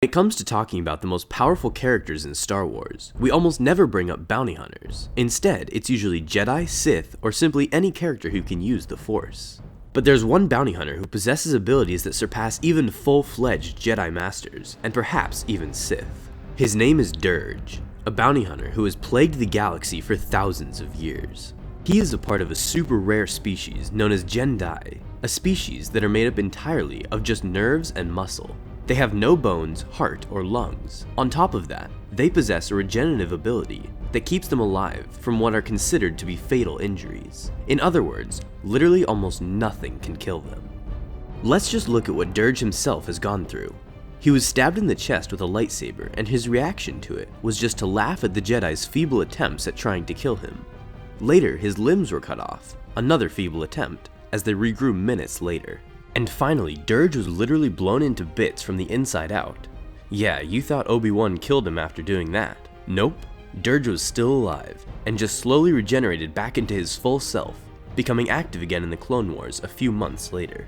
When it comes to talking about the most powerful characters in Star Wars, we almost never bring up bounty hunters. Instead, it's usually Jedi, Sith, or simply any character who can use the Force. But there's one bounty hunter who possesses abilities that surpass even full-fledged Jedi Masters, and perhaps even Sith. His name is Durge, a bounty hunter who has plagued the galaxy for thousands of years. He is a part of a super rare species known as Gendai, a species that are made up entirely of just nerves and muscle. They have no bones, heart, or lungs. On top of that, they possess a regenerative ability that keeps them alive from what are considered to be fatal injuries. In other words, literally almost nothing can kill them. Let's just look at what Durge himself has gone through. He was stabbed in the chest with a lightsaber, and his reaction to it was just to laugh at the Jedi's feeble attempts at trying to kill him. Later, his limbs were cut off, another feeble attempt, as they regrew minutes later. And finally, Durge was literally blown into bits from the inside out. Yeah, you thought Obi-Wan killed him after doing that. Nope, Durge was still alive, and just slowly regenerated back into his full self, becoming active again in the Clone Wars a few months later.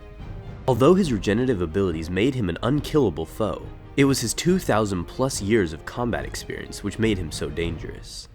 Although his regenerative abilities made him an unkillable foe, it was his 2,000 plus years of combat experience which made him so dangerous.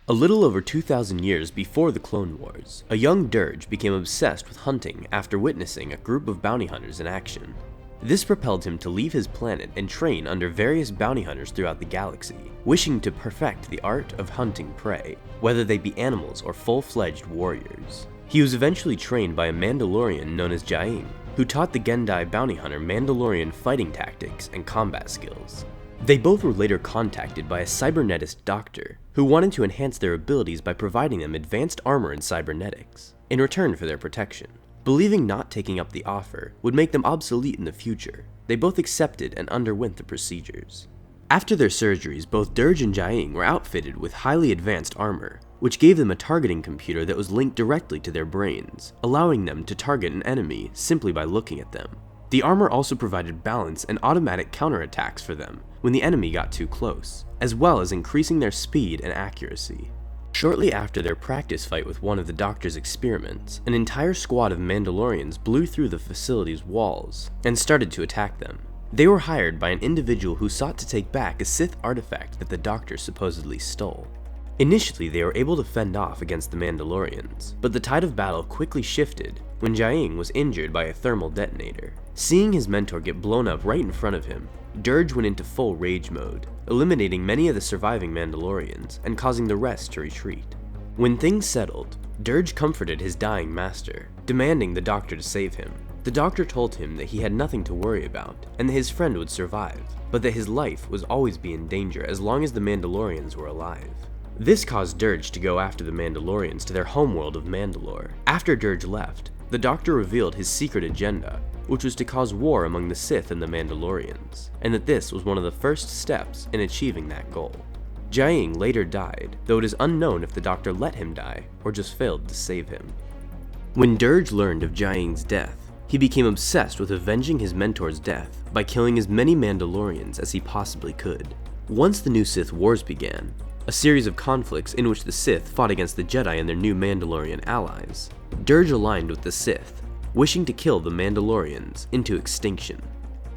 A little over 2,000 years before the Clone Wars, a young Durge became obsessed with hunting after witnessing a group of bounty hunters in action. This propelled him to leave his planet and train under various bounty hunters throughout the galaxy, wishing to perfect the art of hunting prey, whether they be animals or full-fledged warriors. He was eventually trained by a Mandalorian known as Jaing, who taught the Gendai bounty hunter Mandalorian fighting tactics and combat skills. They both were later contacted by a cybernetic doctor who wanted to enhance their abilities by providing them advanced armor and cybernetics, in return for their protection. Believing not taking up the offer would make them obsolete in the future, they both accepted and underwent the procedures. After their surgeries, both Durge and Jaing were outfitted with highly advanced armor, which gave them a targeting computer that was linked directly to their brains, allowing them to target an enemy simply by looking at them. The armor also provided balance and automatic counterattacks for them when the enemy got too close, as well as increasing their speed and accuracy. Shortly after their practice fight with one of the doctor's experiments, an entire squad of Mandalorians blew through the facility's walls and started to attack them. They were hired by an individual who sought to take back a Sith artifact that the doctor supposedly stole. Initially, they were able to fend off against the Mandalorians, but the tide of battle quickly shifted when Jaing was injured by a thermal detonator. Seeing his mentor get blown up right in front of him, Durge went into full rage mode, eliminating many of the surviving Mandalorians and causing the rest to retreat. When things settled, Durge comforted his dying master, demanding the doctor to save him. The doctor told him that he had nothing to worry about and that his friend would survive, but that his life would always be in danger as long as the Mandalorians were alive. This caused Durge to go after the Mandalorians to their homeworld of Mandalore. After Durge left, the doctor revealed his secret agenda, which was to cause war among the Sith and the Mandalorians, and that this was one of the first steps in achieving that goal. Jaing later died, though it is unknown if the doctor let him die or just failed to save him. When Durge learned of Jaing's death, he became obsessed with avenging his mentor's death by killing as many Mandalorians as he possibly could. Once the new Sith Wars began, a series of conflicts in which the Sith fought against the Jedi and their new Mandalorian allies, Durge aligned with the Sith, wishing to kill the Mandalorians into extinction.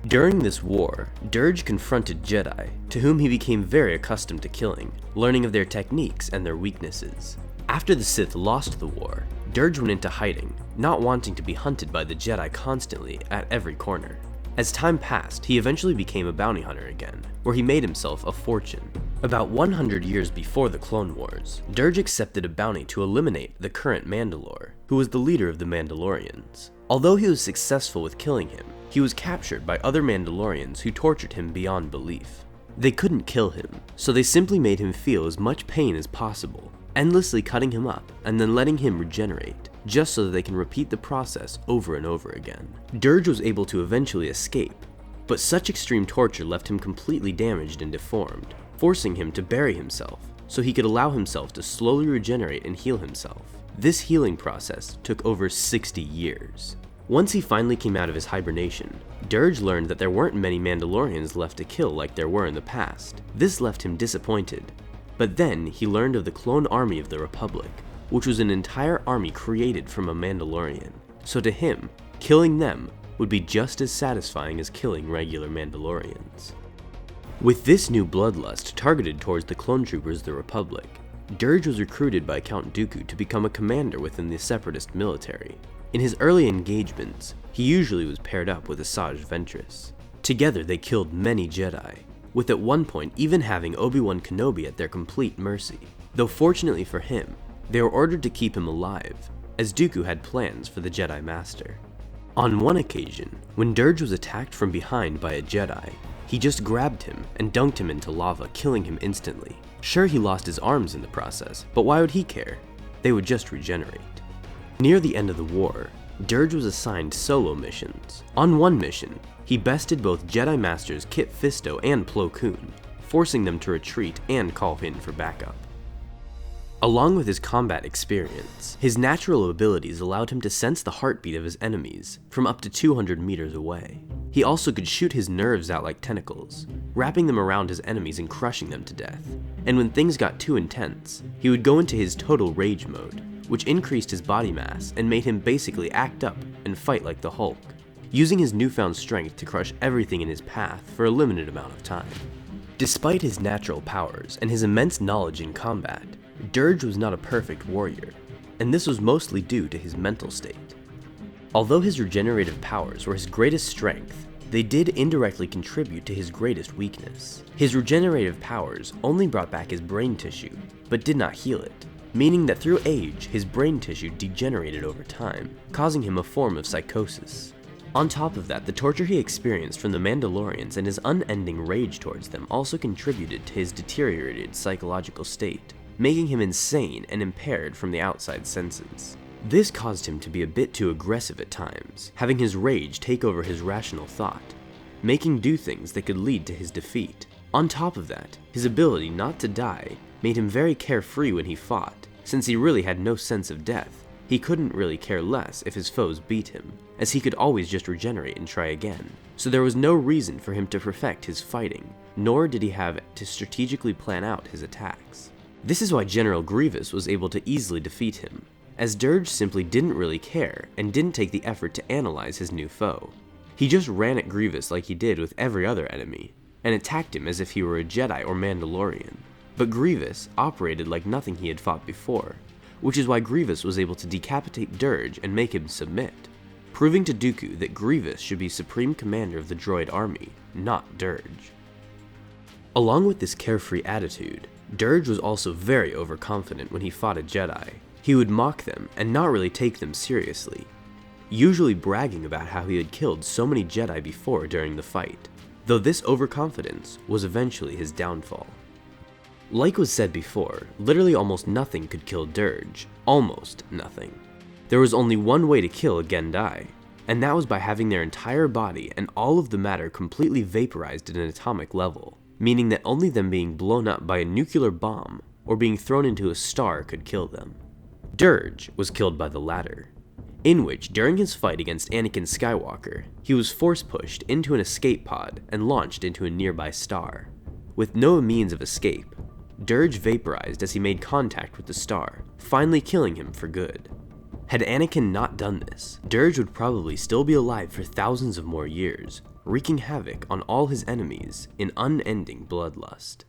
During this war, Durge confronted Jedi, to whom he became very accustomed to killing, learning of their techniques and their weaknesses. After the Sith lost the war, Durge went into hiding, not wanting to be hunted by the Jedi constantly at every corner. As time passed, he eventually became a bounty hunter again, where he made himself a fortune. About 100 years before the Clone Wars, Durge accepted a bounty to eliminate the current Mandalore, who was the leader of the Mandalorians. Although he was successful with killing him, he was captured by other Mandalorians who tortured him beyond belief. They couldn't kill him, so they simply made him feel as much pain as possible, endlessly cutting him up and then letting him regenerate, just so that they can repeat the process over and over again. Durge was able to eventually escape, but such extreme torture left him completely damaged and deformed, forcing him to bury himself so he could allow himself to slowly regenerate and heal himself. This healing process took over 60 years. Once he finally came out of his hibernation, Durge learned that there weren't many Mandalorians left to kill like there were in the past. This left him disappointed, but then he learned of the clone army of the Republic, which was an entire army created from a Mandalorian. So to him, killing them would be just as satisfying as killing regular Mandalorians. With this new bloodlust targeted towards the clone troopers of the Republic, Durge was recruited by Count Dooku to become a commander within the Separatist military. In his early engagements, he usually was paired up with Asajj Ventress. Together they killed many Jedi, with at one point even having Obi-Wan Kenobi at their complete mercy. Though fortunately for him, they were ordered to keep him alive, as Dooku had plans for the Jedi Master. On one occasion, when Durge was attacked from behind by a Jedi, he just grabbed him and dunked him into lava, killing him instantly. Sure, he lost his arms in the process, but why would he care? They would just regenerate. Near the end of the war, Durge was assigned solo missions. On one mission, he bested both Jedi Masters Kit Fisto and Plo Koon, forcing them to retreat and call in for backup. Along with his combat experience, his natural abilities allowed him to sense the heartbeat of his enemies from up to 200 meters away. He also could shoot his nerves out like tentacles, wrapping them around his enemies and crushing them to death. And when things got too intense, he would go into his total rage mode, which increased his body mass and made him basically act up and fight like the Hulk, using his newfound strength to crush everything in his path for a limited amount of time. Despite his natural powers and his immense knowledge in combat, Durge was not a perfect warrior, and this was mostly due to his mental state. Although his regenerative powers were his greatest strength, they did indirectly contribute to his greatest weakness. His regenerative powers only brought back his brain tissue, but did not heal it, meaning that through age, his brain tissue degenerated over time, causing him a form of psychosis. On top of that, the torture he experienced from the Mandalorians and his unending rage towards them also contributed to his deteriorated psychological state, making him insane and impaired from the outside senses. This caused him to be a bit too aggressive at times, having his rage take over his rational thought, making do things that could lead to his defeat. On top of that, his ability not to die made him very carefree when he fought. Since he really had no sense of death, he couldn't really care less if his foes beat him, as he could always just regenerate and try again. So there was no reason for him to perfect his fighting, nor did he have to strategically plan out his attacks. This is why General Grievous was able to easily defeat him, as Durge simply didn't really care and didn't take the effort to analyze his new foe. He just ran at Grievous like he did with every other enemy, and attacked him as if he were a Jedi or Mandalorian. But Grievous operated like nothing he had fought before, which is why Grievous was able to decapitate Durge and make him submit, proving to Dooku that Grievous should be Supreme Commander of the droid army, not Durge. Along with this carefree attitude, Durge was also very overconfident when he fought a Jedi. He would mock them and not really take them seriously, usually bragging about how he had killed so many Jedi before during the fight, though this overconfidence was eventually his downfall. Like was said before, literally almost nothing could kill Durge, almost nothing. There was only one way to kill a Gendai, and that was by having their entire body and all of the matter completely vaporized at an atomic level, meaning that only them being blown up by a nuclear bomb or being thrown into a star could kill them. Durge was killed by the latter, in which during his fight against Anakin Skywalker, he was force pushed into an escape pod and launched into a nearby star. With no means of escape, Durge vaporized as he made contact with the star, finally killing him for good. Had Anakin not done this, Durge would probably still be alive for thousands of more years, wreaking havoc on all his enemies in unending bloodlust.